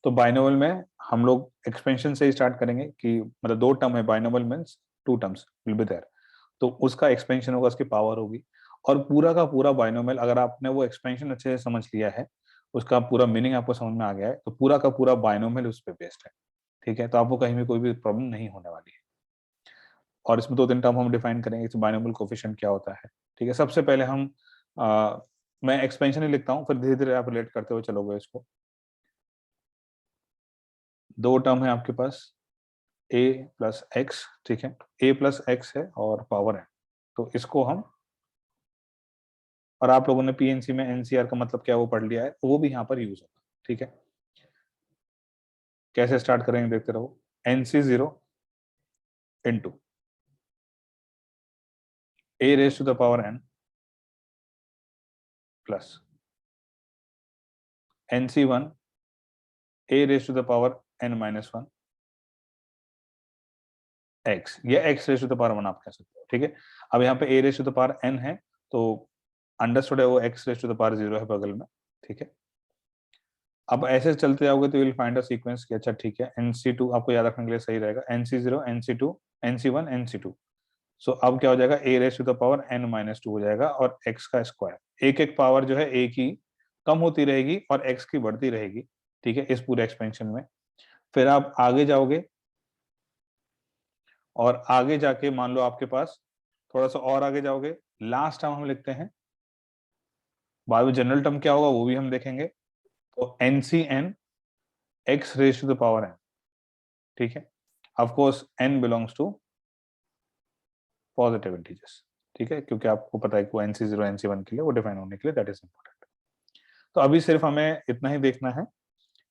तो बाइनोमियल में हम लोग एक्सपेंशन से ही स्टार्ट करेंगे कि मतलब दो टर्म है, binomial means two terms will be there, तो उसका एक्सपेंशन होगा, उसकी पावर होगी। और पूरा का पूरा बाइनोमियल, अगर आपने वो एक्सपेंशन अच्छे से समझ लिया है, उसका पूरा मीनिंग आपको समझ में आ गया है, तो पूरा का पूरा बाइनोमियल उस पे बेस्ड है। ठीक है, तो आपको कहीं भी कोई भी प्रॉब्लम नहीं होने वाली है। और इसमें दो तीन टर्म हम डिफाइन करेंगे कि बाइनोमियल कोफिशिएंट क्या होता है। ठीक है, सबसे पहले हम मैं एक्सपेंशन ही लिखता हूँ, फिर धीरे धीरे आप रिलेट करते हुए चलोगे इसको। दो टर्म है आपके पास, a प्लस एक्स। ठीक है, a प्लस एक्स है और पावर है, तो इसको हम, और आप लोगों ने पीएनसी में एनसीआर का मतलब क्या वो पढ़ लिया है, तो वो भी यहाँ पर यूज होगा। ठीक है, कैसे स्टार्ट करेंगे देखते रहो। NC zero into a raise to the power n plus nC one a raise to the power n minus one x, या x raise to the power one आप कह सकते हो। ठीक है, अब यहाँ पे a raise to the power n है, तो अंडरस्टूड है वो x raise to the power zero है बगल में। ठीक है, अब ऐसे चलते जाओगे तो विल फाइंड अ सीक्वेंस कि अच्छा ठीक है, NC2 आपको याद रखने के लिए सही रहेगा, NC0 NC2 NC1 NC2। सो अब क्या हो जाएगा, a raise to the power n minus two हो जाएगा, और x का स्क्वायर, एक एक पावर जो है a की कम होती रहेगी और x की बढ़ती रहेगी। ठीक है, इस पूरे एक्सपेंशन में फिर आप आगे जाओगे, और आगे जाके मान लो आपके पास थोड़ा सा और आगे जाओगे, लास्ट टर्म हम लिखते हैं, बाद में जनरल टर्म क्या होगा वो भी हम देखेंगे। तो NCn x raise to the power n। ठीक है, of course n belongs to positive integers. ठीक है, क्योंकि आपको पता है कि वो NC0 NC1 के लिए वो डिफाइन होने के लिए दैट इज इंपॉर्टेंट। तो अभी सिर्फ हमें इतना ही देखना है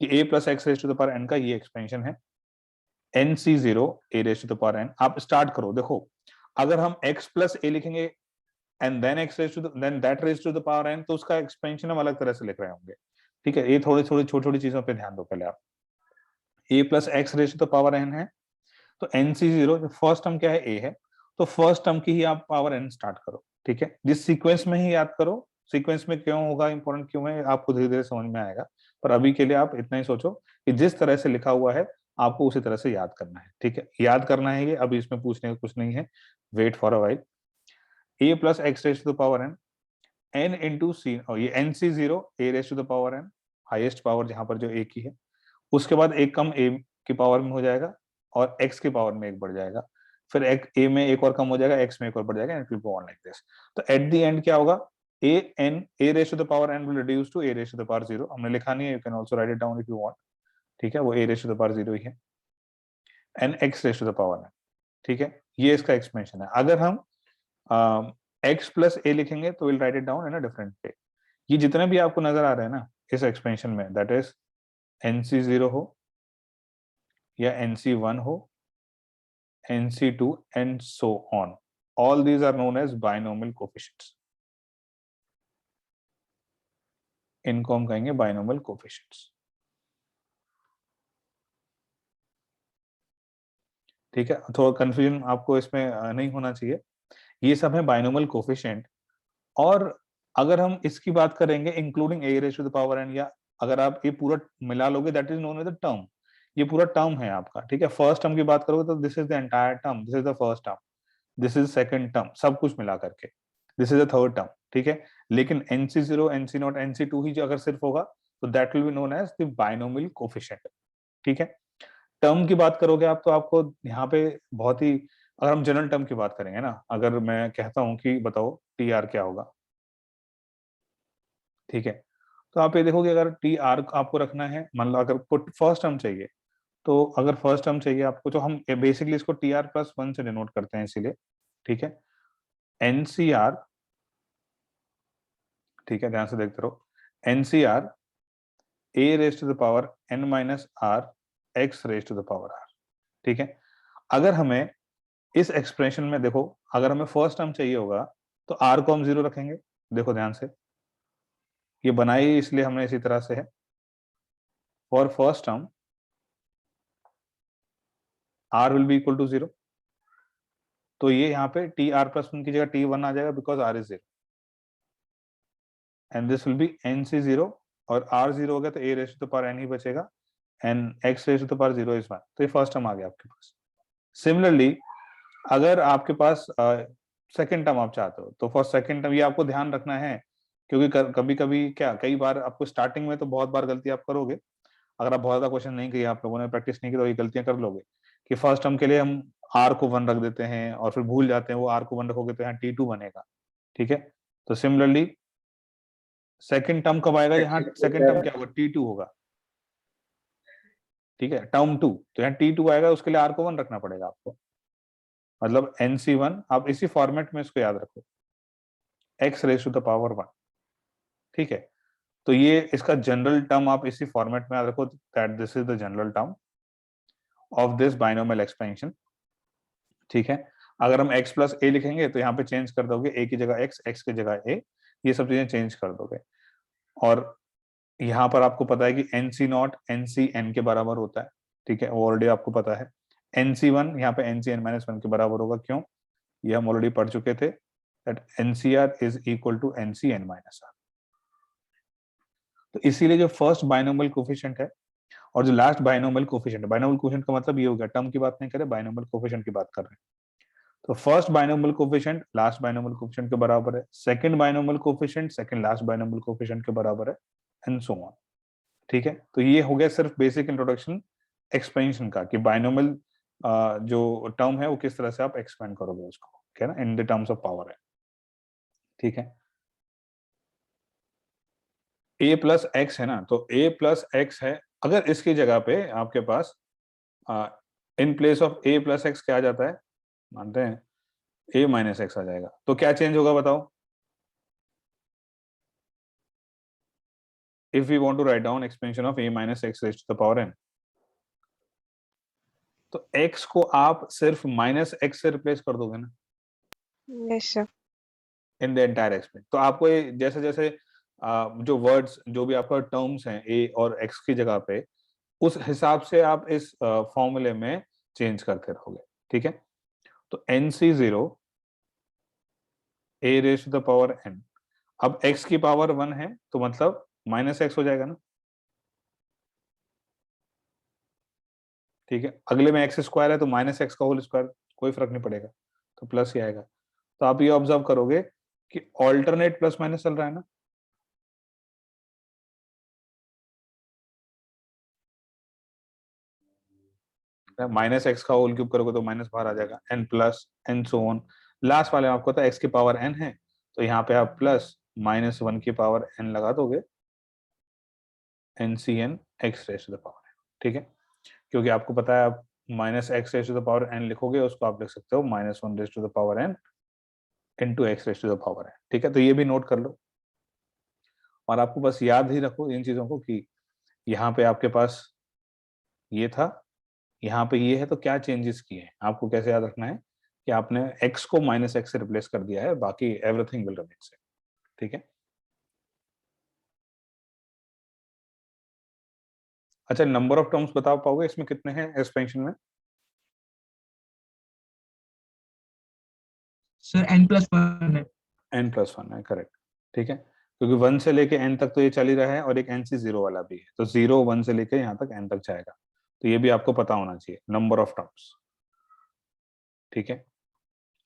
कि a plus x raise to the power n का ये एक्सपेंशन है, NC0 a raise to the power n। आप स्टार्ट करो, देखो अगर हम x प्लस a लिखेंगे and then x raise to then that raise to the power n, तो उसका एक्सपेंशन हम अलग तरह से लिख रहे होंगे। ठीक है, ये थोड़ी थोड़ी छोटी छोटी चीजों पे ध्यान दो पहले आप। a plus x raise to the power n है, तो NC0 फर्स्ट टर्म क्या है, a है, तो फर्स्ट टर्म की ही आप पावर n स्टार्ट करो। ठीक है, जिस सीक्वेंस में ही याद करो, सीक्वेंस में क्यों होगा, इंपॉर्टेंट क्यों है, आपको धीरे धीरे समझ में आएगा। पर अभी के लिए आप इतना ही सोचो कि जिस तरह से लिखा हुआ है आपको उसी तरह से याद करना है। ठीक है, याद करना है ये, अभी इसमें पूछने का कुछ नहीं है, wait for a while. a plus x raise to the power n, n into C, और ये NC0 a raise to the power n, highest power जहां पर जो a की है, उसके बाद एक कम a की पावर में हो जाएगा और x की पावर में एक बढ़ जाएगा, फिर एक a में एक और कम हो जाएगा, x में एक और बढ़ जाएगा, and go on like this. तो एट द एंड क्या होगा, a raise to the power n will reduce to a raise to the power zero. हमने लिखा नहीं है, you can also write it down if you want. ठीक है, वो a raise to the power zero ही है, and x raise to the power n। ठीक है, ये इसका एक्सपेंशन है। अगर हम x प्लस a लिखेंगे तो will write it down in a different way. ये जितने भी आपको नजर आ रहे हैं ना इस एक्सपेंशन में, दैट इज NC0 हो या NC1 हो, NC2 and so on, all these are known as binomial coefficients। इनको हम कहेंगे बाइनोमियल कोफिशिएंट्स। ठीक है, थोड़ा कंफ्यूजन आपको इसमें नहीं होना चाहिए, ये सब है बाइनोमियल कोफिशिएंट। और अगर हम इसकी बात करेंगे including a raise to the power n, या अगर आप ये पूरा मिला लोगे that is known as the term, ये पूरा टर्म है आपका। ठीक है, फर्स्ट टर्म की बात करोगे तो this is the entire term, this is the first term, this is second term, सब कुछ मिला करके this is the third term. ठीक है, लेकिन NC0 NC0 NC2 ही जो अगर सिर्फ होगा तो that will be known as the binomial coefficient. ठीक है, टर्म की बात करोगे आप तो आपको यहाँ पे बहुत ही, अगर हम जनरल टर्म की बात करेंगे ना, अगर मैं कहता हूँ कि बताओ TR क्या होगा, ठीक है, तो आप ये देखोगे अगर TR आपको रखना है, मान लो अगर पुट फर्स्ट टर्म चाहिए, तो अगर फर्स्ट टर्म चाहिए आपको, तो हम बेसिकली इसको TR प्लस वन से डिनोट करते हैं इसीलिए। ठीक है, NCR, ठीक है, ध्यान से देखते रहो, NCR a raise to the power n minus r x raise to the power r। ठीक है, अगर हमें इस एक्सप्रेशन में देखो, अगर हमें फर्स्ट टर्म चाहिए होगा तो r को हम जीरो रखेंगे। देखो ध्यान से, ये बनाई इसलिए हमने इसी तरह से है, for first term r will be equal to zero, तो ये यहाँ पे TR प्लस वन की जगह T1 आ जाएगा because r is zero, and this will be NC0, और r जीरो हो गया तो a raise to the power n ही बचेगा, and x raise to the power 0 is 1, तो ये फर्स्ट टर्म आ गया आपके पास। सिमिलरली अगर आपके पास सेकंड टर्म आप चाहते हो, तो फॉर सेकंड टर्म ये आपको ध्यान रखना है, क्योंकि कभी कभी क्या, कई बार आपको स्टार्टिंग में तो बहुत बार गलती आप करोगे, अगर आप बहुत ज्यादा क्वेश्चन नहीं किए, आप लोगों ने प्रैक्टिस नहीं की, तो ये गलतियां कर लोगे कि फर्स्ट टर्म के लिए हम आर को 1 रख देते हैं और फिर भूल जाते हैं, वो आर को 1 रखोगे तो यहाँ T2 बनेगा, ठीक है। तो सिमिलरली सेकंड टर्म कब आएगा, यहाँ सेकंड टर्म क्या होगा, T2 होगा, ठीक है, टर्म 2, तो यहाँ T2 आएगा, उसके लिए आर को 1 रखना पड़ेगा आपको, मतलब NC1, आप इसी फॉर्मेट में इसको याद रखो, x raise to the power 1, ठीक है। तो ये इसका जनरल टर्म आप इसी फॉर्मेट में याद रखो, that this is the general term of this binomial expansion, ठीक है। अगर हम x प्लस ए लिखेंगे तो यहाँ पे चेंज कर दोगे, a की जगह x, x की जगह a, ये सब चीजें चेंज कर दोगे। और यहाँ पर आपको पता है कि NC0 NCN के बराबर होता है, ठीक है, वो ऑलरेडी आपको पता है। NC1 यहाँ पे NCN-1 के बराबर होगा, क्यों, ये हम ऑलरेडी पढ़ चुके थे, that NCR is equal to NCN-R। तो इसीलिए जो फर्स्ट बाइनोमियल कोफिशिएंट है और जो लास्ट बाइनोमियल कोफिशिएंट है, बाइनोमियल कोफिशिएंट का मतलब ये हो गया, टर्म की बात नहीं कर रहे, बाइनोमियल कोफिशिएंट की बात कर रहे हैं। तो first binomial coefficient last binomial coefficient के बराबर है, second binomial coefficient second last binomial coefficient के बराबर है, एंड सो ऑन, ठीक है। तो ये हो गया सिर्फ बेसिक इंट्रोडक्शन एक्सपेंशन का, कि बाइनोमियल जो टर्म है वो किस तरह से आप एक्सपेंड करोगे उसको, ठीक है ना, in the terms of power है, ठीक है। a प्लस एक्स है ना, तो a प्लस एक्स है, अगर इसकी जगह पे आपके पास in place of a plus x क्या आ जाता है, मानते हैं a माइनस एक्स आ जाएगा, तो क्या चेंज होगा बताओ, if we want to write down expansion of a minus x raise to the power n, तो x को आप सिर्फ माइनस एक्स से रिप्लेस कर दोगे ना yes sir. In the entire expansion. तो आपको ये जैसे जैसे जो वर्ड्स, जो भी आपका टर्म्स हैं a और x की जगह पे, उस हिसाब से आप इस फॉर्मूले में चेंज करते रहोगे, ठीक है। तो NC0 a raise to the power n, अब x की पावर 1 है तो मतलब माइनस एक्स हो जाएगा ना, ठीक है। अगले में एक्स स्क्वायर है तो माइनस एक्स का होल स्क्वायर, कोई फर्क नहीं पड़ेगा, तो प्लस ही आएगा। तो आप ये ऑब्जर्व करोगे कि ऑल्टरनेट प्लस माइनस चल रहा है ना, माइनस एक्स का होल क्यूब करोगे तो माइनस बाहर आ जाएगा, n plus n so on. Last वाले में आपको पता है एक्स की पावर एन है, तो यहाँ पे आप प्लस -1 की पावर एन लगा दोगे, n c n x raise to the power n, ठीक है। क्योंकि आपको पता है आप minus x raise to the power n लिखोगे, उसको आप लिख सकते हो -1 raise to the power n into x raise to the power n, ठीक है। तो ये भी नोट कर लो, और आपको बस याद ही रखो इन चीजों को, कि यहाँ पे आपके पास ये था, यहाँ पे ये है, तो क्या चेंजेस किए हैं आपको कैसे याद रखना है, कि आपने x को माइनस एक्स से रिप्लेस कर दिया है, बाकी एवरीथिंग विल रिमेन सेम, ठीक है। अच्छा, नंबर ऑफ टर्म्स बता पाओगे इसमें कितने हैं एक्सपेंशन में? सर n+1 है। n+1 है, करेक्ट, ठीक है, क्योंकि 1 से लेके n तक तो ये चल ही रहा है, और एक NC0 वाला भी है, तो 0 1 से लेके यहाँ तक n तक जाएगा, तो ये भी आपको पता होना चाहिए, नंबर ऑफ टर्म्स, ठीक है।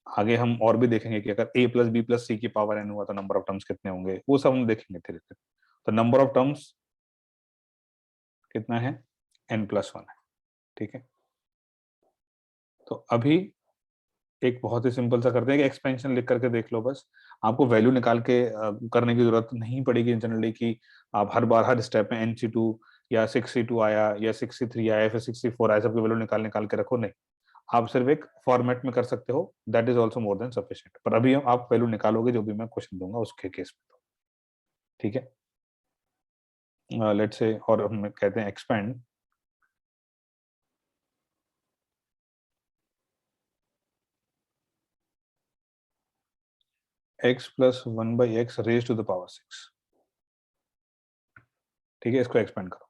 आगे हम और भी देखेंगे कि अगर a प्लस बी प्लस सी की पावर n हुआ तो नंबर ऑफ टर्म्स कितने होंगे, वो सब हम देखेंगे धीरे धीरे। तो नंबर ऑफ टर्म्स कितना है, n+1 है, ठीक है। तो अभी एक बहुत ही सिंपल सा करते हैं कि एक्सपेंशन लिख करके देख लो, बस आपको वैल्यू निकाल के करने की जरूरत नहीं पड़ेगी जनरली, कि आप हर बार हर स्टेप में NC2 या 6C2 आया या 6C3 आया फिर 6C4 आया, सबकी वैल्यू निकाल निकाल के रखो, नहीं, आप सिर्फ एक फॉर्मेट में कर सकते हो, that is also more than sufficient. पर अभी आप वैल्यू निकालोगे जो भी मैं क्वेश्चन दूंगा उसके केस में, तो ठीक है। लेट्स से, और हम कहते हैं expand x plus 1/x raise to the power 6, ठीक है, इसको एक्सपेंड करो।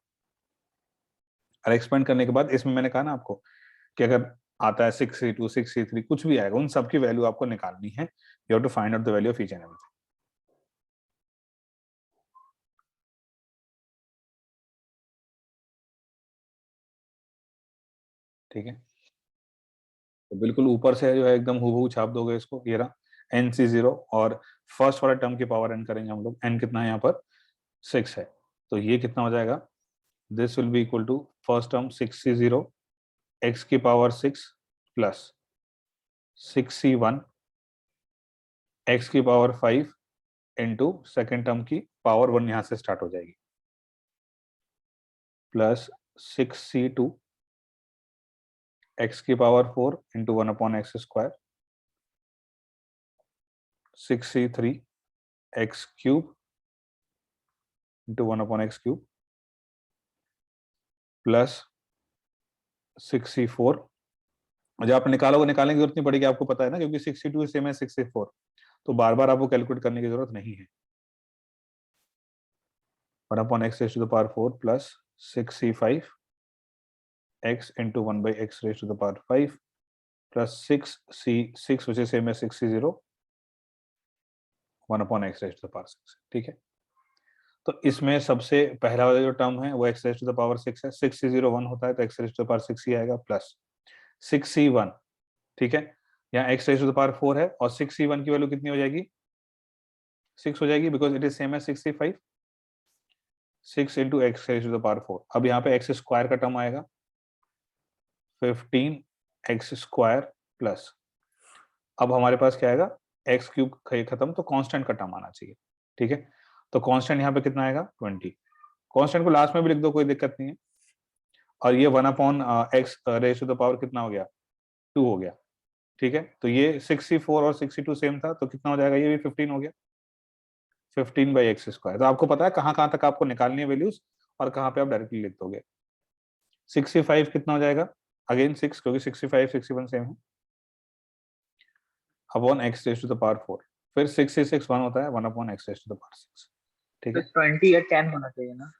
और एक्सपेंड करने के बाद इसमें मैंने कहा ना आपको कि अगर आता है 6C2 6C3 कुछ भी आएगा, उन सबकी वैल्यू आपको निकालनी है, you have to find out the value of each and everything. ठीक है, तो बिल्कुल ऊपर से जो है एकदम हूबहू छाप दोगे इसको, ये रहा NC0, और फर्स्ट वाला टर्म की पावर n करेंगे हम लोग, n कितना है यहाँ पर 6 है, तो ये कितना हो जाएगा, this will be equal to first term 6C0 x की पावर 6 प्लस 6C1 x की पावर 5 इंटू सेकेंड टर्म की पावर 1 यहां से स्टार्ट हो जाएगी, प्लस 6C2 x की power 4 into 1/x square, 6C3 x cube into 1/x cube, plus 6C4, जब आप निकालोगे, निकालने की जरूरत नहीं पड़ेगी, आपको पता है ना, क्योंकि 62 सेम है 64, तो बार बार आपको कैलकुलेट करने की जरूरत नहीं है। 1/x raised to the power 4 plus 6C5 x into 1/x raised to the power 5 plus 6C6 which is same as 6C0 1/x raised to the power 6, ठीक है। तो इसमें सबसे पहला वाला जो टर्म है वो x raised to the power 6 है, 6C0 1 होता है तो x raised to the power 6 ही आएगा, प्लस 6C1, ठीक है, यहाँ x raised to the power 4 है, और 6C1 की वैल्यू कितनी हो जाएगी, 6 हो जाएगी, because it is same as 6C5, 6 into x raise to the power 4। अब यहाँ पे एक्स स्क्वायर का टर्म आएगा 15x स्क्वायर प्लस, अब हमारे पास क्या आएगा, एक्स क्यूब खत्म, तो कांस्टेंट का टर्म आना चाहिए, ठीक है, तो कांस्टेंट यहाँ पे कितना आएगा 20, कांस्टेंट को लास्ट में भी लिख दो, कोई दिक्कत नहीं है, और ये 1/x rays to the power कितना हो गया 2 हो गया, ठीक है, तो ये 64 और 62 सेम था, तो कितना हो जाएगा, ये भी 15 हो गया, 15/x स्क्वायर। तो आपको पता है कहाँ तक आपको निकालनी है वैल्यूज, और कहाँ पे आप डायरेक्टली लिख दोगे। 65 कितना हो जाएगा, अगेन 6, क्योंकि 65 61 सेम है, upon x raise to the power 4, फिर 66 1 होता है 1/x rays to the power 6, ठीक है। 20 या 10 होना चाहिए ना,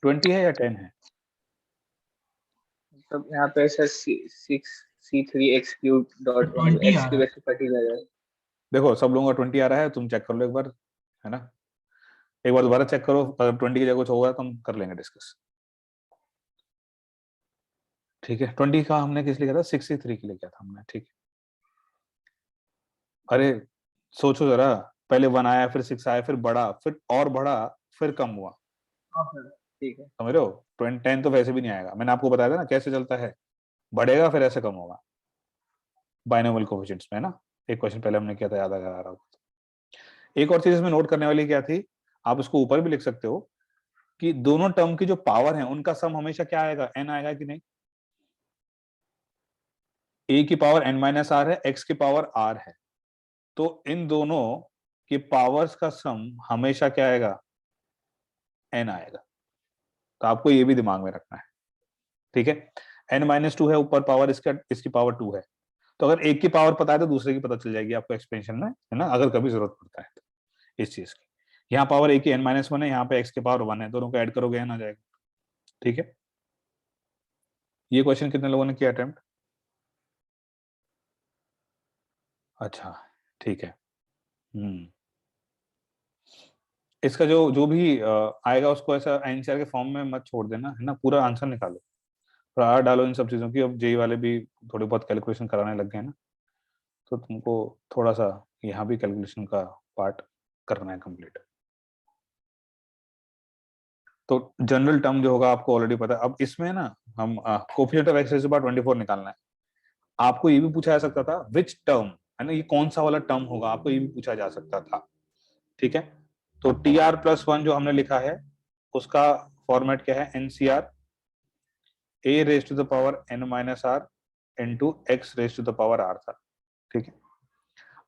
20 है या 10 है, मतलब यहाँ पे ऐसा C3 x cube dot 20 x आ की रहा है। वैसे कट ही जाएगा। देखो सब लोगों का 20 आ रहा है, तुम चेक कर लो एक बार, है ना, एक बार दोबारा चेक करो, अगर 20 की जगह कुछ होगा तो हम कर लेंगे डिस्कस, ठीक है। 20 का हमने किस लिए किया था, 63 के लिए किया था हमने, ठीक है। अरे सोचो जरा, पहले 1 आया, फिर 6 आया, फिर बढ़ा, फिर और बढ़ा, फिर कम हुआ, हाँ सर, ठीक है। समझ रहे हो, 10 तो वैसे भी नहीं आएगा, मैंने आपको बताया था ना कैसे चलता है, बढ़ेगा फिर ऐसे कम होगा बाइनोमियल कोएफिशिएंट्स में, ना एक क्वेश्चन पहले हमने किया था, याद अगर आ रहा हो। एक और चीज इसमें नोट करने वाली क्या थी, आप उसको ऊपर भी लिख सकते हो, कि दोनों टर्म की जो पावर है उनका सम हमेशा क्या आएगा, n आएगा कि नहीं, a की पावर n-r है, x की पावर r है, तो इन दोनों की पावर्स का सम हमेशा क्या आएगा, n आएगा, तो आपको ये भी दिमाग में रखना है, ठीक है। n-2 है ऊपर पावर, इसकी पावर 2 है, तो अगर एक की पावर पता है तो दूसरे की पता चल जाएगी आपको एक्सपेंशन में, है ना, अगर कभी जरूरत पड़ता है तो इस चीज की। यहाँ पावर एक की n-1 है, यहाँ पे x की पावर 1 है, दोनों को ऐड करोगे n आ जाएगा, ठीक है। ये क्वेश्चन कितने लोगों ने किया अटेम्प्ट, अच्छा ठीक है। इसका जो जो भी आएगा उसको ऐसा एनसीआर के फॉर्म में मत छोड़ देना, है ना, पूरा आंसर निकालो, थोड़ा डालो इन सब चीजों की, अब जेई वाले भी थोड़ी बहुत कैलकुलेशन कराने लग गए ना, तो तुमको थोड़ा सा यहाँ भी कैलकुलेशन का पार्ट करना है कंप्लीट। तो जनरल टर्म जो होगा आपको ऑलरेडी पता है, अब इसमें ना हम coefficient of x raise to the power 24 निकालना है। आपको ये भी पूछा जा सकता था विच टर्म, है ना, ये कौन सा वाला टर्म होगा, आपको ये भी पूछा जा सकता था, ठीक है। तो TR+1 जो हमने लिखा है उसका फॉर्मेट क्या है, NCR a raise to the power n-r into x raise to the power r था, ठीक है।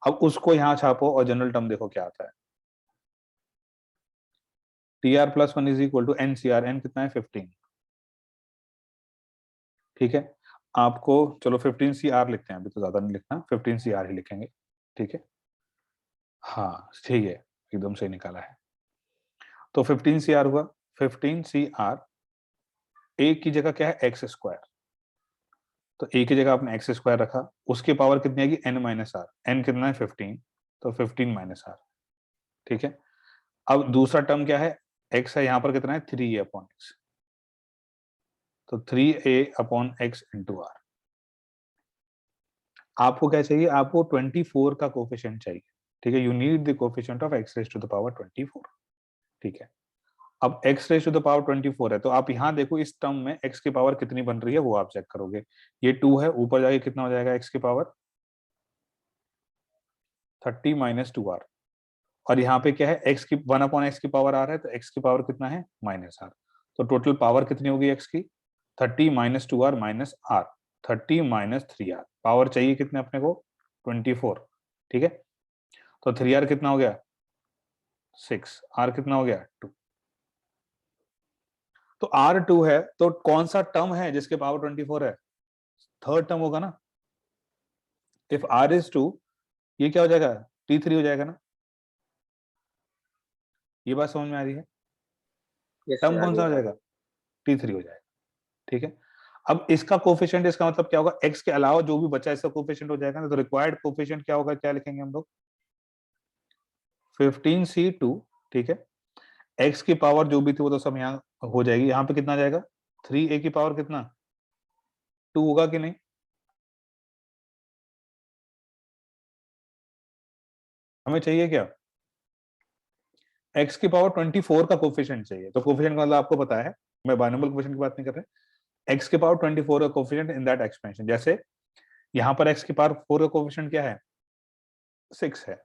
अब उसको यहाँ छापो और जनरल टर्म देखो क्या आता है, TR+1 is equal to NCR, n कितना है 15, ठीक है। आपको चलो 15CR लिखते हैं, अभी तो ज्यादा नहीं लिखना, 15CR ही लिखेंगे, ठीक है, हाँ ठीक है, एकदम सही निकाला है। तो 15CR हुआ, 15CR a की जगह क्या है x स्क्वायर, तो a की जगह आपने x स्क्वायर रखा, उसकी पावर कितनी आएगी n-r, n कितना है 15, तो 15 - r, ठीक है। अब दूसरा टर्म क्या है, x है, यहाँ पर कितना है 3a/x, तो 3a/x इंटू r, आपको क्या चाहिए, आपको 24 का कोफिशिएंट चाहिए, ठीक है। You need the coefficient of x raise to the power 24, ठीक है। अब x raise to the power 24 है, तो आप यहाँ देखो इस टर्म में x की पावर कितनी बन रही है वो आप चेक करोगे। ये 2 है, ऊपर जाके कितना हो जाएगा x की पावर 30 माइनस 2r, और यहाँ पे क्या है x की 1 अपॉन x की पावर r है, तो x की पावर कितना है माइनस r, तो टोटल पावर कितनी होगी x की 30 minus 2r minus r, 30 minus 3r, power चाहिए कितने अपने को 24, ठीक है। तो 3r कितना हो गया 6, r कितना हो गया 2, तो r2 है, तो कौन सा टर्म है जिसके पावर 24 है, थर्ड टर्म होगा ना। इफ r इज 2, ये क्या हो जाएगा t3 हो जाएगा ना। ये बात समझ में आ रही है, Yes, टर्म sir, कौन सा हो जाएगा t3 हो जाएगा, ठीक है। अब इसका कोफिशिएंट, इसका मतलब क्या होगा, x के अलावा जो भी बचा इसका कोफिशिएंट हो जाएगा ना, तो रिक्वायर्ड कोफिशिएंट क्या होगा, क्या लिखेंगे हम लोग 15c2, ठीक है। x की पावर जो भी थी वो तो सब यहाँ हो जाएगी, यहाँ पे कितना जाएगा 3a की पावर कितना 2 होगा कि नहीं, हमें चाहिए क्या x की पावर 24 का कोफिशिएंट चाहिए। तो कोफिशिएंट का मतलब आपको पता है, मैं बाइनोमियल कोफिशिएंट की बात नहीं कर रहे, x की पावर 24 का कोफिशिएंट इन दैट एक्सपेंशन। जैसे यहाँ पर x की पावर 4 का कोफिशिएंट क्या है 6 है,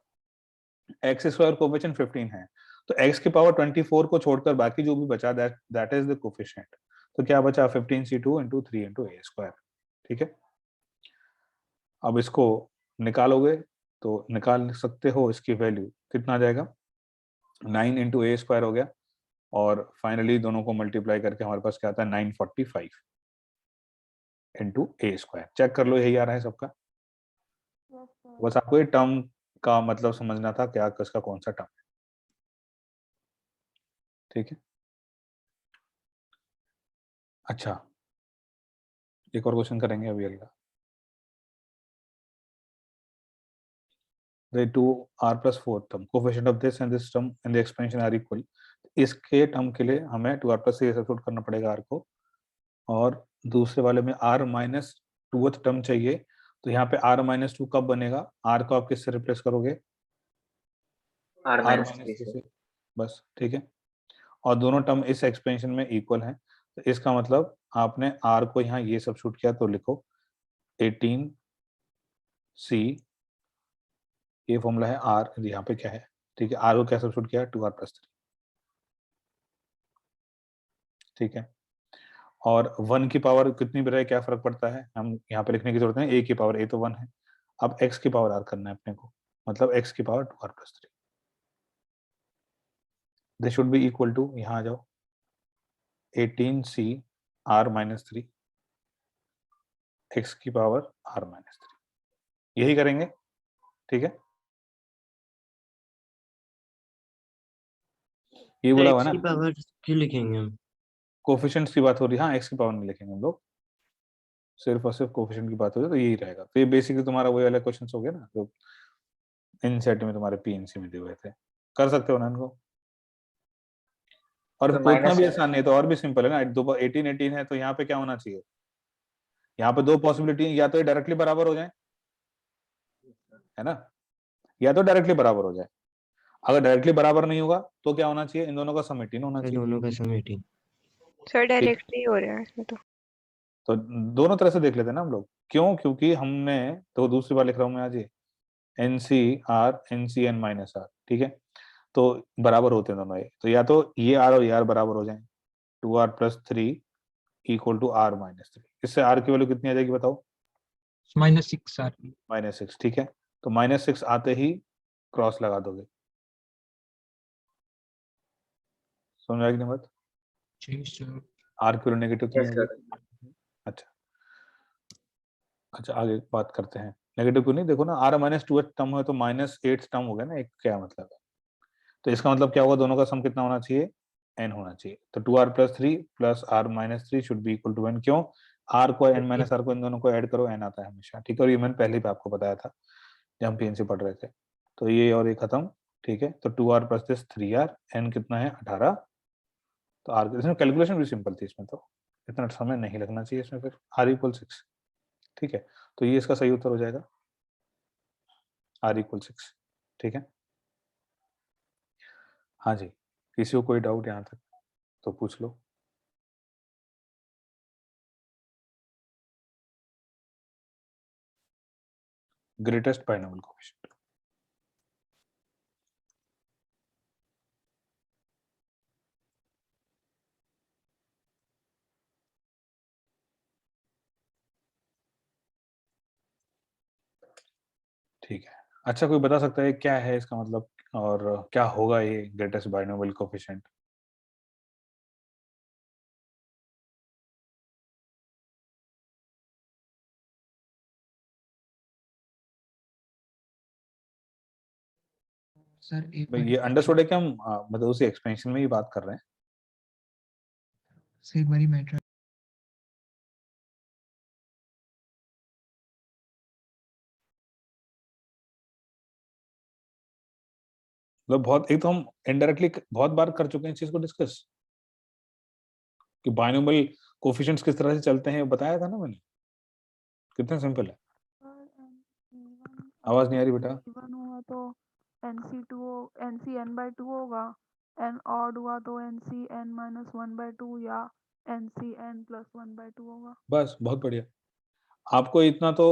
एक्स स्क्वायर कोफिशिएंट 15 है, तो x की पावर 24 को छोड़कर बाकी जो भी बचा दैट इज द कोफिशिएंट। तो क्या बचा 15c2 इंटू 3 इंटू ए स्क्वायर, ठीक है। अब इसको निकालोगे तो निकाल सकते हो, इसकी वैल्यू कितना आ जाएगा 9 इंटू ए स्क्वायर हो गया, और फाइनली दोनों को मल्टीप्लाई करके हमारे पास क्या आता है 945 इंटू ए स्क्वायर। चेक कर लो, यही आ रहा है सबका। बस आपको ये टर्म का मतलब समझना था, क्या किसका कौन सा टर्म है, ठीक है। अच्छा, एक और क्वेश्चन करेंगे अभी अगला। The 2r plus 4 term, coefficient of this and this term and the expansion are equal. इसके टर्म के लिए हमें 2r plus से सब्स्टिट्यूट करना पड़ेगा r को, और दूसरे वाले में r माइनस 2th टर्म चाहिए, तो यहाँ पे r माइनस 2 कब बनेगा, r को आप किससे रिप्लेस करोगे R r minus माइनस 3 2 से से, बस, ठीक है। और दोनों टर्म इस एक्सपेंशन में इक्वल हैं, तो इसका मतलब आपने r को यहाँ ये सब्स्टिट्यूट किया, तो लिखो 18c, ये फॉर्मूला है r, यहाँ पे क्या है, ठीक है। r को क्या सब्स्टिट्यूट किया 2r plus 3, ठीक है। और 1 की पावर कितनी भी रहे क्या फर्क पड़ता है, हम यहाँ पे लिखने की जरूरत नहीं, a की पावर a तो 1 है, अब x की पावर r करना है अपने को, मतलब x की power 2r plus 3, this should be equal to, यहाँ आ जाओ 18c r minus 3 x की पावर r minus 3, यही करेंगे, ठीक है। ये बोला हुआ एक्स ना, की पावर क्यों लिखेंगे हम? कोफिशिएंट्स की बात हो रही है, हाँ x की पावर नहीं लिखेंगे हम लोग, सिर्फ और सिर्फ कोफिशिएंट की बात हो रही है, तो यही रहेगा। तो ये बेसिकली तुम्हारा वही वाला क्वेश्चन हो गया ना जो इनसेट में तुम्हारे पीएनसी में दिए हुए थे, कर सकते हो ना इनको। और तो तो इतना माइनस भी आसान नहीं है, तो और भी सिंपल है ना, 18 है, तो यहाँ पे क्या होना चाहिए, यहाँ पे दो पॉसिबिलिटी है, या तो ये डायरेक्टली बराबर हो जाए, है ना, या तो डायरेक्टली बराबर हो जाए। अगर डायरेक्टली बराबर नहीं होगा तो क्या होना चाहिए, इन दोनों का सम 18 होना ये चाहिए, दोनों का सम 18। सर डायरेक्टली हो रहा है इसमें तो दोनों तरह से देख लेते हैं ना हम लोग, क्यों, क्योंकि हमने तो दूसरी बार लिख रहा हूँ मैं आज ये NC माइनस आर, ठीक है, तो बराबर होते हैं दोनों ये, तो या तो ये आर और ये आर बराबर हो जाए, 2r plus 3 equal to r minus 3, इससे r की वैल्यू कितनी आ जाएगी बताओ -6 आर -6, ठीक है। तो -6 आते ही क्रॉस लगा दोगे, समझ आएगी ना बात, r की वैल्यू नेगेटिव तो नहीं यस होगी। सर अच्छा, अच्छा आगे बात करते हैं, नेगेटिव क्यों नहीं, देखो ना r माइनस 2 टर्म है तो -8 टर्म हो गया ना, एक क्या मतलब है, तो इसका मतलब क्या होगा, दोनों का सम कितना होना चाहिए n होना चाहिए, तो 2r plus 3 plus r minus 3 should be equal to n, क्यों, r को n माइनस r को इन दोनों को ऐड करो, n आता है हमेशा, ठीक है। और ये मैंने पहले भी आपको बताया था जब हम पीएनसी पढ़ रहे थे, तो ये और ये खत्म, ठीक है। तो 2r plus this 3r, n कितना है 18, तो r इसमें कैलकुलेशन भी सिंपल थी, इसमें तो इतना समय नहीं लगना चाहिए इसमें, फिर r इक्वल 6, ठीक है। तो ये इसका सही उत्तर हो जाएगा। r equal 6। ठीक है, हाँ जी, किसी को कोई डाउट यहाँ तक तो पूछ लो। Greatest binomial coefficient. ठीक है, अच्छा कोई बता सकता है क्या है इसका मतलब और क्या होगा ये ग्रेटेस्ट बाइनोमियल कोएफिशिएंट? सर एक भाई बार ये अंडरस्टूड है कि हम मतलब उसी एक्सपेंशन में ही बात कर रहे हैं। एक बारी मैटर मतलब बहुत, एक तो हम इनडायरेक्टली बहुत बार कर चुके हैं इस चीज को डिस्कस कि बाइनोमियल कोएफिशिएंट्स किस तरह से चलते हैं, बताया था ना मैंने, कितना सिंपल है। आवाज नहीं आ रही बेटा। इवन हुआ तो NC n/2 होगा, n ऑड हुआ तो NC n-1/2 या NC n+1/2 होगा। बस बहुत बढ़िया, आपको इतना तो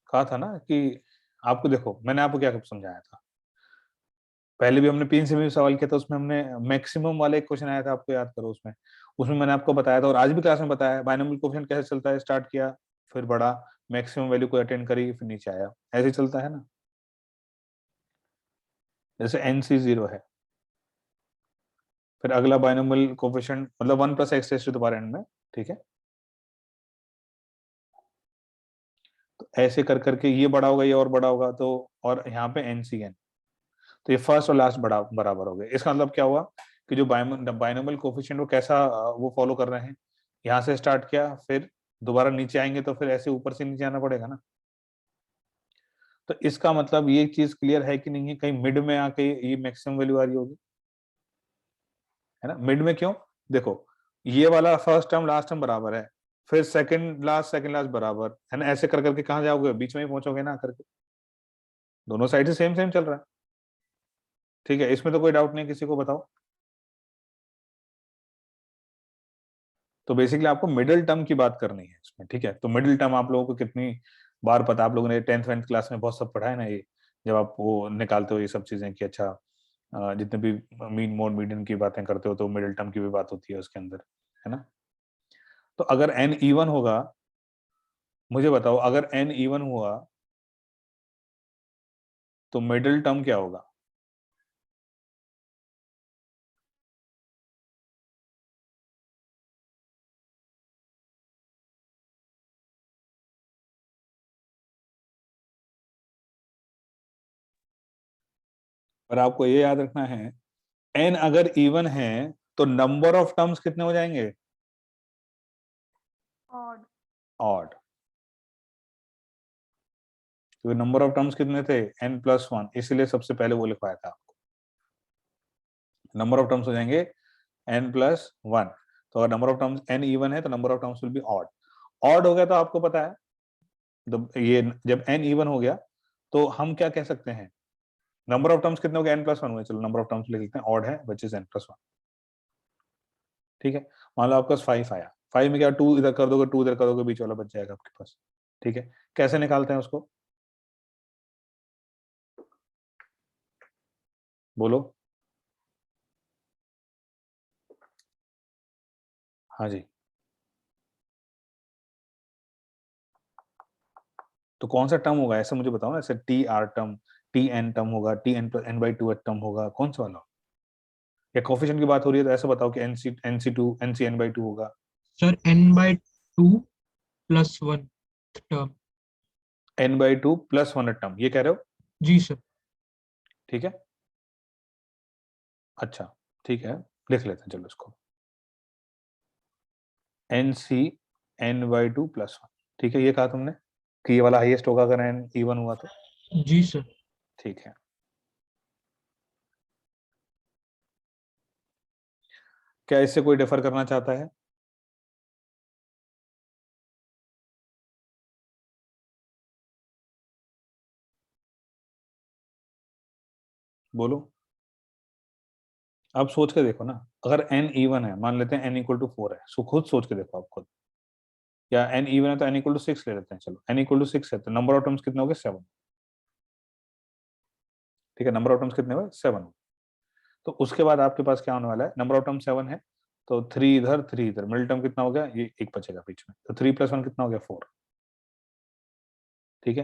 कहा था ना कि आपको, देखो मैंने आपको क्या समझाया था, पहले भी हमने पीन से भी सवाल किया था, उसमें हमने मैक्सिमम वाला एक क्वेश्चन आया था, आपको याद करो, उसमें उसमें मैंने आपको बताया था और आज भी क्लास में बताया बाइनोमियल कोएफिशिएंट कैसे चलता है। स्टार्ट किया, फिर बढ़ा, मैक्सिमम वैल्यू को अटेंड करी, फिर नीचे आया, ऐसे ही चलता है ना। जैसे NC 0 है, फिर अगला बाइनोमियल कोएफिशिएंट मतलब 1 + x raise to the power n में, ठीक है, तो ऐसे कर करके ये बड़ा होगा, ये और बड़ा होगा, तो और यहाँ पे NCn, तो ये फर्स्ट और लास्ट बड़ा बराबर हो गए। इसका मतलब क्या हुआ कि जो बाइनोमियल कोएफिशिएंट वो कैसा वो फॉलो कर रहे हैं, यहाँ से स्टार्ट किया, फिर दोबारा नीचे आएंगे तो फिर ऐसे ऊपर से नीचे आना पड़ेगा ना। तो इसका मतलब ये चीज क्लियर है कि नहीं है, कहीं मिड में आके ये मैक्सिमम वैल्यू आ रही होगी, है ना। मिड में क्यों, देखो ये वाला फर्स्ट टर्म लास्ट टर्म बराबर है, फिर सेकंड लास्ट बराबर है ना, ऐसे कर करके कहाँ जाओगे, बीच में ही पहुंचोगे ना करके, दोनों साइड से सेम सेम चल रहा है। ठीक है, इसमें तो कोई डाउट नहीं, किसी को बताओ। तो बेसिकली आपको मिडिल टर्म की बात करनी है इसमें, ठीक है। तो मिडिल टर्म आप लोगों को कितनी बार पता, आप लोगों ने 10th 11th क्लास में बहुत सब पढ़ा है ना ये, जब आप वो निकालते हो ये सब चीजें कि अच्छा जितने भी मीन मोड मीडियन की बातें करते हो तो मिडिल टर्म की भी बात होती है उसके अंदर, है ना। तो अगर n इवन होगा, मुझे बताओ अगर n इवन हुआ तो मिडिल टर्म क्या होगा? पर आपको ये याद रखना है, n अगर इवन है तो नंबर ऑफ टर्म्स कितने हो जाएंगे? ऑड। ऑड। तो नंबर ऑफ टर्म्स कितने थे? n+1, इसलिए सबसे पहले वो लिखवाया था आपको, नंबर ऑफ टर्म्स हो जाएंगे n+1। तो अगर number of terms n even है तो number of terms will be odd. Odd हो गया तो आपको पता है, ये जब n इवन हो गया तो हम क्या कह सकते हैं, नंबर ऑफ टर्म्स कितने हो गए? n+1 हुए, चलो नंबर ऑफ टर्म्स लिख लेते हैं, ऑड है विच इज n+1। ठीक है, मान लो आपके पास 5 आया, 5 में क्या 2 इधर कर दोगे, 2 इधर कर दोगे, बीच वाला बच जाएगा आपके पास। ठीक है, कैसे निकालते हैं उसको, बोलो। हाँ जी, तो कौन सा टर्म होगा ऐसे मुझे बताओ ना, ऐसे TR टर्म, TN टर्म होगा, TN+n/2 टर्म होगा, कौन सा वाला? या कोफिशिएंट की बात हो रही है तो ऐसे बताओ कि NC n/2 होगा। Sir n/2 + 1 term. n/2 + 1 term, ये कह रहे हो? जी सर। ठीक है, अच्छा ठीक है, लिख लेते हैं चलो इसको, NC n/2 + 1। ठीक है, ये कहा तुमने कि ये वाला हाईएस्ट होगा अगर n इवन हुआ तो। जी सर। ठीक है, क्या इससे कोई डिफर करना चाहता है? बोलो, आप सोच के देखो ना, अगर n इवन है, मान लेते हैं n इक्वल टू 4 है, सो खुद सोच के देखो आप खुद, या n इवन है तो n इक्वल टू 6 ले लेते हैं, चलो n इक्वल टू 6 है तो नंबर ऑफ टर्म्स कितने हो गए 7, ठीक है, नंबर ऑफ टर्म्स कितने हुए 7। तो उसके बाद आपके पास क्या होने वाला है, नंबर ऑफ टर्म 7 है, तो 3 इधर 3 इधर, मिडिल टर्म कितना हो गया, ये एक बचेगा बीच में, तो 3 + 1 कितना हो गया 4, ठीक है।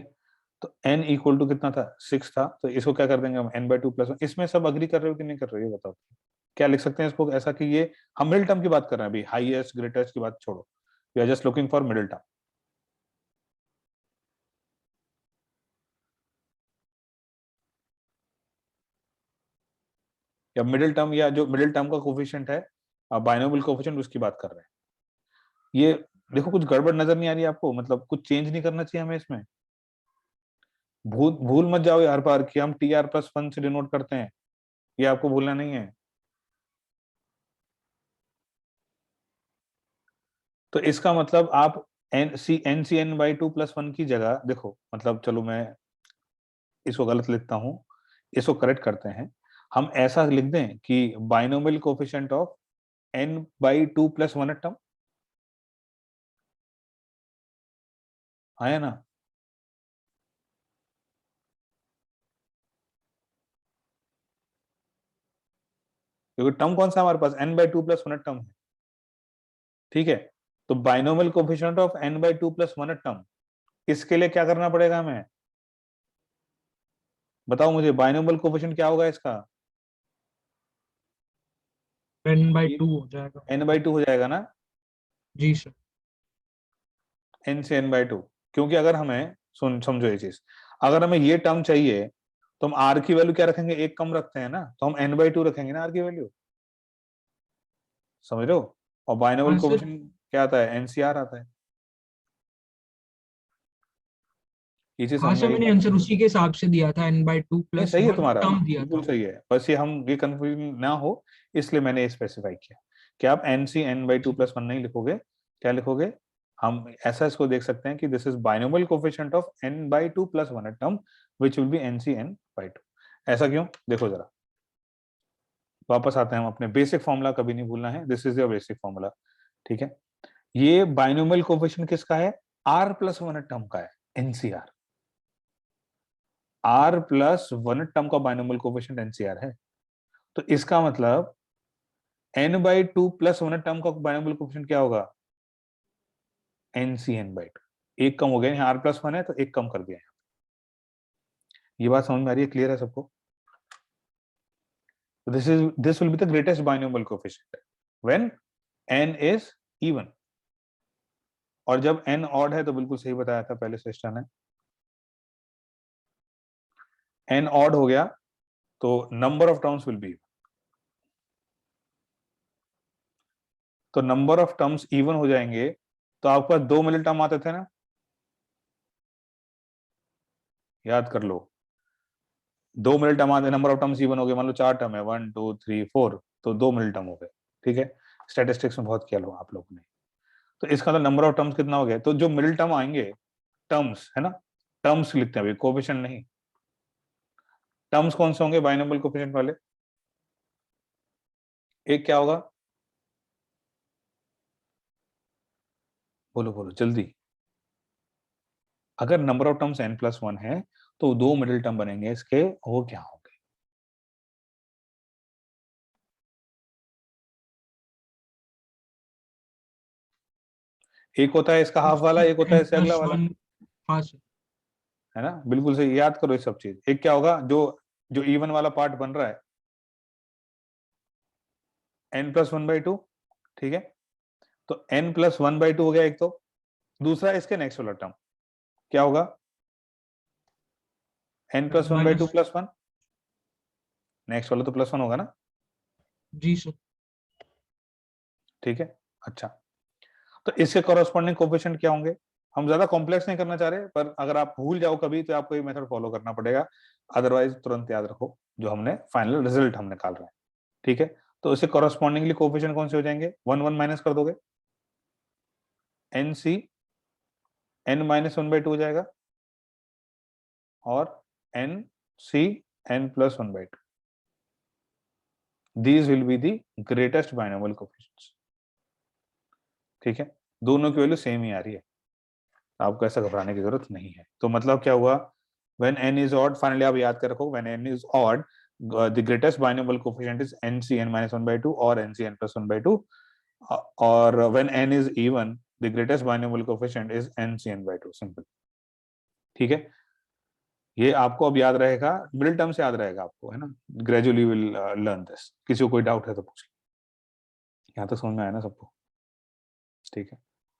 तो n इक्वल टू कितना था 6 था, तो इसको क्या कर देंगे हम n/2 + 1। इसमें सब अग्री कर रहे हो कि नहीं कर रहे हो ये बताओ, क्या लिख सकते हैं इसको ऐसा कि ये हम मिडिल टर्म की बात कर रहे हैं अभी, हाईएस्ट ग्रेटेस्ट की बात छोड़ो, we are just looking for middle term. या मिडिल टर्म, या जो मिडिल टर्म का कोफिशिएंट है, बाइनोमियल कोफिशिएंट, उसकी बात कर रहे हैं। ये देखो कुछ गड़बड़ नजर नहीं आ रही आपको, मतलब कुछ चेंज नहीं करना चाहिए हमें इसमें, भूल भूल मत जाओ हर बार कि हम TR+1 से डिनोट करते हैं, ये आपको भूलना नहीं है। तो इसका मतलब आप NCN/2 + 1 की जगह देखो, मतलब चलो मैं इसको गलत लिखता हूं, इसको करेक्ट करते हैं, हम ऐसा लिख दें कि binomial coefficient of n/2 + 1 term, आया ना। क्योंकि टर्म कौन सा हमारे पास n/2 + 1 टर्म है, ठीक है। तो binomial coefficient of n/2 + 1 term, इसके लिए क्या करना पड़ेगा हमें, बताओ मुझे, बाइनोमियल कोफिशिएंट क्या होगा इसका, n/2 हो जाएगा। n/2 हो जाएगा ना, जी सर। n से n/2। क्योंकि अगर हमें समझो ये चीज, अगर हमें ये टर्म चाहिए तो हम r की वैल्यू क्या रखेंगे, एक कम रखते हैं ना, तो हम n/2 रखेंगे ना r की वैल्यू, समझ रहे हो। और बाइनोमियल हाँ सर। कोफिशिएंट क्या आता है, NCR आता है, ये चीज हाँ सर, समझना, ये मैंने बात आंसर उसी के हिसाब से दिया था, n/2 नहीं + सही है 1 तुम्हारा, टर्म दिया बिल्कुल था। सही है, बस ये हम ये कंफ्यूजन ना हो इसलिए मैंने ये स्पेसिफाई किया कि आप n/2 + 1 नहीं लिखोगे, क्या लिखोगे, हम ऐसा इसको देख सकते हैं कि this is binomial coefficient of n/2 + 1 term which will be NCN/2। ऐसा क्यों, देखो जरा, वापस आते हैं हम अपने बेसिक फॉर्मूला, कभी नहीं भूलना है, this is your basic formula, ठीक है। ये बाइनोमियल कोफिशिएंट किसका है, r+1 टर्म का है, NCR, r+1 टर्म का बाइनोमियल कोफिशिएंट NCR है। तो इसका मतलब n/2 + 1 टर्म का बाइनोमियल कोफिशिएंट क्या होगा, NCN/2। एक कम हो गया, यहाँ r+1 है तो एक कम कर दिया। ये बात समझ में आ रही है, क्लियर है सबको। This will be the greatest binomial coefficient when n is even, और जब n ऑड है तो बिल्कुल सही बताया था पहले सिस्टर ने, n ऑड हो गया तो number of terms will B, तो नंबर ऑफ टर्म्स इवन हो जाएंगे, तो आपके पास 2 मिडिल टर्म आते थे ना, याद कर लो, 2 मिडिल टर्म आते, नंबर ऑफ टर्म्स इवन हो गए, मान लो 4 टर्म है 1 2 3 4, तो 2 मिडिल टर्म हो गए, ठीक है। स्टैटिस्टिक्स में बहुत किया लो आप लोगों ने, तो इसका तो नंबर ऑफ टर्म्स कितना हो गया, तो जो मिडिल टर्म आएंगे, टर्म्स है ना, टर्म्स लिखते हैं अभी, कोफिशिएंट नहीं, टर्म्स कौन से होंगे बाइनोमियल कोफिशिएंट वाले, एक क्या होगा, बोलो बोलो जल्दी, अगर नंबर ऑफ टर्म्स n+1 है तो 2 मिडिल टर्म बनेंगे इसके, वो क्या होंगे, एक होता है इसका हाफ वाला, एक होता है इससे अगला वाला, n+1। हाँ सर। है ना, बिल्कुल सही, याद करो ये सब चीज। एक क्या होगा, जो जो इवन वाला पार्ट बन रहा है n+1/2, ठीक है, तो n+1/2 हो गया एक, तो दूसरा इसके नेक्स्ट वाला टर्म क्या होगा, n+1/2 माइनस। + 1, नेक्स्ट वाला तो +1 होगा ना, जी सर। ठीक है। अच्छा, तो इसके कॉरेस्पॉन्डिंग कोफिशिएंट क्या होंगे, हम ज्यादा कॉम्प्लेक्स नहीं करना चाह रहे, पर अगर आप भूल जाओ कभी तो आपको ये मेथड फॉलो करना पड़ेगा, अदरवाइज तुरंत याद रखो जो हमने फाइनल रिजल्ट हम निकाल रहे हैं, ठीक है। तो इससे कॉरेस्पॉन्डिंगली कोफिशिएंट कौन से हो जाएंगे, 1 1 माइनस कर दोगे, NC n-1/2 हो जाएगा, और NC n+1/2, these will be the greatest binomial coefficients. ठीक है, दोनों की वैल्यू सेम ही आ रही है, आपको ऐसा घबराने की जरूरत नहीं है। तो मतलब क्या हुआ, when n is odd, finally आप याद कर रखो, when n is odd, the greatest binomial coefficient is ncn minus 1 by 2 or ncn plus 1 by 2, or when n is even, the greatest binomial coefficient is ncn by 2, simple. ठीक है, ये आपको अब याद रहेगा, मिडिल टर्म से याद रहेगा आपको, है ना, ग्रेजुअली विल लर्न दिस। किसी को कोई डाउट है तो पूछ लो। यहाँ तो समझ में आया ना सबको? ठीक है।